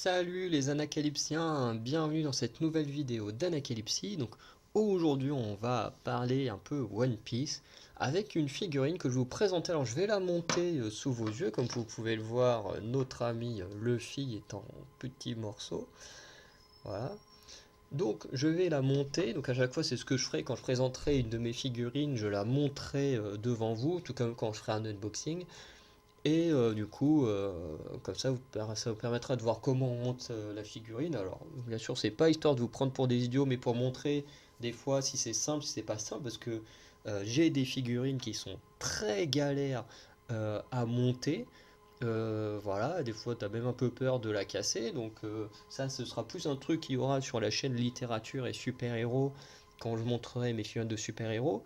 Salut les anacalypsiens, bienvenue dans cette nouvelle vidéo d'Anacalypsie. Donc aujourd'hui on va parler un peu One Piece avec une figurine que je vais vous présenter. Alors je vais la monter sous vos yeux, comme vous pouvez le voir, notre ami Luffy est en petits morceaux. Voilà. Donc je vais la monter, donc à chaque fois c'est ce que je ferai quand je présenterai une de mes figurines, je la monterai devant vous, tout comme quand je ferai un unboxing. Et du coup, comme ça, ça vous permettra de voir comment on monte la figurine. Alors, bien sûr, c'est pas histoire de vous prendre pour des idiots, mais pour montrer des fois si c'est simple, si c'est pas simple, parce que j'ai des figurines qui sont très galères à monter. Voilà, des fois, tu as même un peu peur de la casser. Donc, ça, ce sera plus un truc qu'il y aura sur la chaîne littérature et super-héros quand je montrerai mes figurines de super-héros.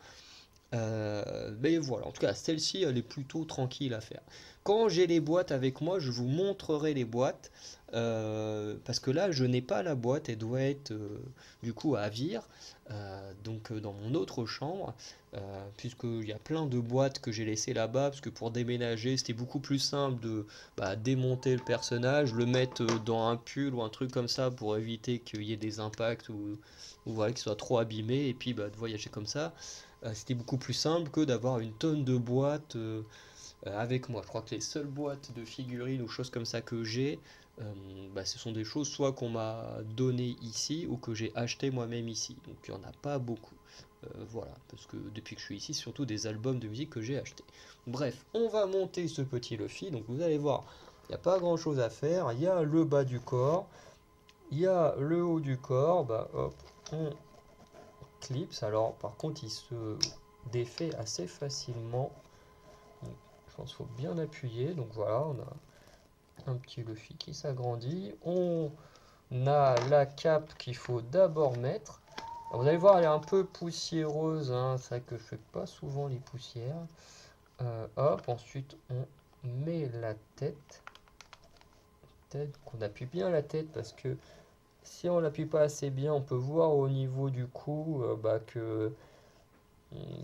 Mais voilà, en tout cas, celle-ci, elle est plutôt tranquille à faire. Quand j'ai les boîtes avec moi, je vous montrerai les boîtes. Parce que là, je n'ai pas la boîte, elle doit être du coup à Vire, donc dans mon autre chambre, puisqu'il y a plein de boîtes que j'ai laissées là-bas, parce que pour déménager, c'était beaucoup plus simple de démonter le personnage, le mettre dans un pull ou un truc comme ça pour éviter qu'il y ait des impacts ou voilà, qu'il soit trop abîmé, et puis de voyager comme ça. C'était beaucoup plus simple que d'avoir une tonne de boîtes avec moi. Je crois que les seules boîtes de figurines ou choses comme ça que j'ai, ce sont des choses soit qu'on m'a donné ici ou que j'ai acheté moi-même ici. Donc il n'y en a pas beaucoup. Voilà, parce que depuis que je suis ici, c'est surtout des albums de musique que j'ai achetés. Bref, on va monter ce petit Luffy. Donc vous allez voir, il n'y a pas grand chose à faire. Il y a le bas du corps, il y a le haut du corps. Hop, on clips. Alors par contre, il se défait assez facilement. Donc, je pense qu'il faut bien appuyer. Donc voilà, on a un petit Luffy qui s'agrandit. On a la cape qu'il faut d'abord mettre. Alors, vous allez voir, elle est un peu poussiéreuse, hein. C'est vrai que je fais pas souvent les poussières. Hop, ensuite on met la tête. Qu'on appuie bien la tête parce que si on l'appuie pas assez bien, on peut voir au niveau du cou que,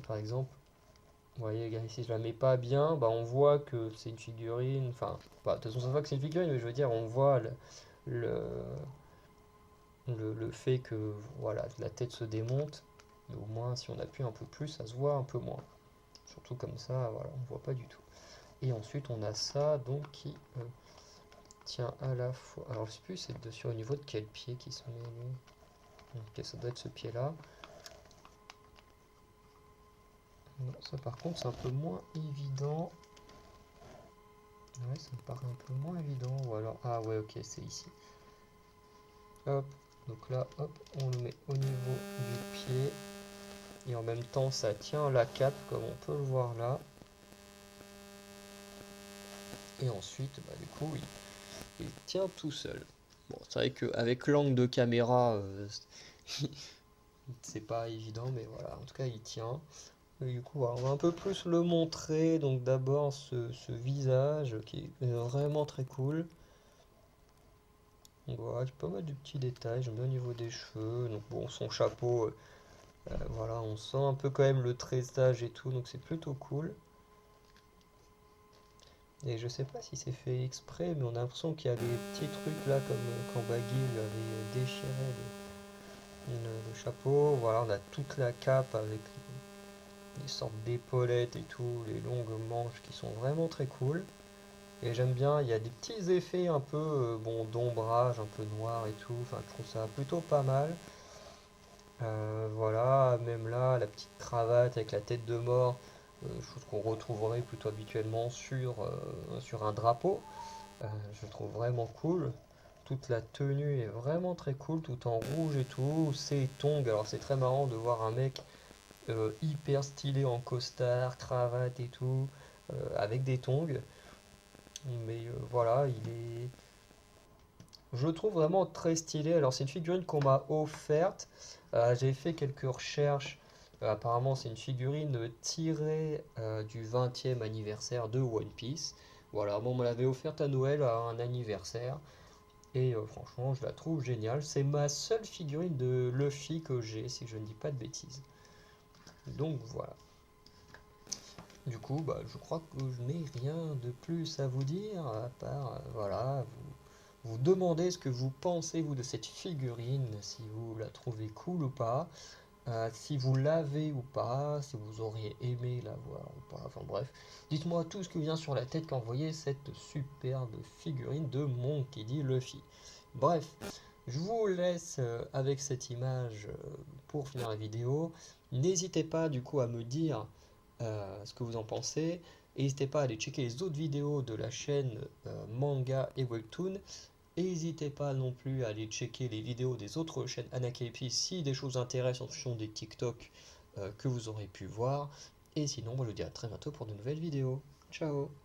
par exemple, vous voyez, regarde ici, je la mets pas bien, on voit que c'est une figurine. Enfin, de toute façon, ça se voit que c'est une figurine, mais je veux dire, on voit le, le fait que voilà, la tête se démonte. Mais au moins, si on appuie un peu plus, ça se voit un peu moins. Surtout comme ça, voilà, on voit pas du tout. Et ensuite, on a ça donc qui tient à la fois. Alors, je sais plus, c'est dessus au niveau de quel pied qui se met lui. Ok, ça doit être ce pied-là. Ça, par contre, c'est un peu moins évident. Ouais, ça me paraît un peu moins évident. Ou alors, ah ouais, ok, c'est ici. Hop, donc là, hop, on le met au niveau du pied. Et en même temps, ça tient la cape, comme on peut le voir là. Et ensuite, du coup, il tient tout seul. Bon, c'est vrai qu'avec l'angle de caméra, c'est pas évident, mais voilà, en tout cas, il tient. Et du coup, voilà, on va un peu plus le montrer. Donc d'abord, ce visage qui est vraiment très cool. Donc voilà, j'ai pas mal de petits détails. J'aime bien au niveau des cheveux. Donc bon, son chapeau, voilà, on sent un peu quand même le tressage et tout. Donc c'est plutôt cool. Et je sais pas si c'est fait exprès, mais on a l'impression qu'il y a des petits trucs là, comme quand Baggy lui avait déchiré le chapeau. Voilà, on a toute la cape avec des sortes d'épaulettes et tout, les longues manches qui sont vraiment très cool. Et j'aime bien, il y a des petits effets un peu d'ombrage, un peu noir et tout. Enfin, je trouve ça plutôt pas mal. Voilà, même là, la petite cravate avec la tête de mort, chose qu'on retrouverait plutôt habituellement sur un drapeau. Je trouve vraiment cool. Toute la tenue est vraiment très cool, tout en rouge et tout. Ces tongs, alors c'est très marrant de voir un mec hyper stylé en costard, cravate et tout, avec des tongs. Mais voilà, je le trouve vraiment très stylé. Alors c'est une figurine qu'on m'a offerte. J'ai fait quelques recherches. Apparemment c'est une figurine tirée du 20e anniversaire de One Piece. Voilà, bon, on me l'avait offerte à Noël à un anniversaire. Et franchement, je la trouve géniale. C'est ma seule figurine de Luffy que j'ai, si je ne dis pas de bêtises. Donc voilà. Du coup, je crois que je n'ai rien de plus à vous dire, à part, voilà, vous demander ce que vous pensez vous de cette figurine, si vous la trouvez cool ou pas, si vous l'avez ou pas, si vous auriez aimé l'avoir ou pas, enfin bref. Dites-moi tout ce qui vient sur la tête quand vous voyez cette superbe figurine de Monkey D. Luffy. Bref, je vous laisse avec cette image pour finir la vidéo. N'hésitez pas du coup à me dire ce que vous en pensez. N'hésitez pas à aller checker les autres vidéos de la chaîne Manga et Webtoon. N'hésitez pas non plus à aller checker les vidéos des autres chaînes Anacalypse si des choses intéressent en fonction des TikTok que vous aurez pu voir. Et sinon, moi je vous dis à très bientôt pour de nouvelles vidéos. Ciao!